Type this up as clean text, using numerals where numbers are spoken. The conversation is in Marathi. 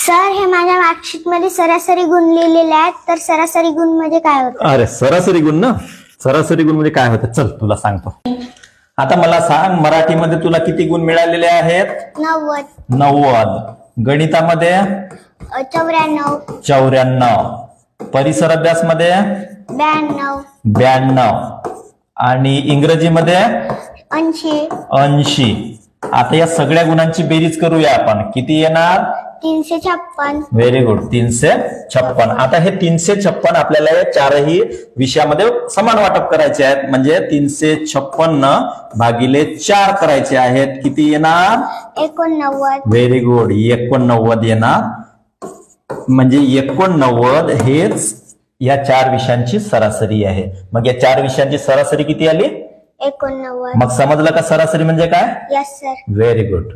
सर हे माझ्या मार्कशीट मध्ये सरासरी गुण लिहिलेले आहेत, तर सरासरी गुण म्हणजे काय होतं? अरे सरासरी गुण ना, सरासरी गुण म्हणजे काय होतं चल तुला सांगतो. आता मला सांग, मराठीमध्ये तुला किती गुण मिळालेले आहेत? 90. गणितामध्ये 94. 94. परिसर अभ्यास मध्ये 92. आणि इंग्रजीमध्ये 80. आता या सगळ्या गुणांची बेरीज करूया आपण. किती येणार? 356. Very good, 356. आता हे 356 आपल्याला या चारही विषयामध्ये समान वाटप करायचे आहेत, म्हणजे 356 भागिले 4 करायचे आहेत. किती येणार? 89. व्हेरी गुड, 89 येणार. म्हणजे 89 हेच या 4 विषयांची सरासरी आहे. मग या 4 विषयांची सरासरी किती आली? 89. मग समजलं का सरासरी म्हणजे काय? Yes sir. Very good.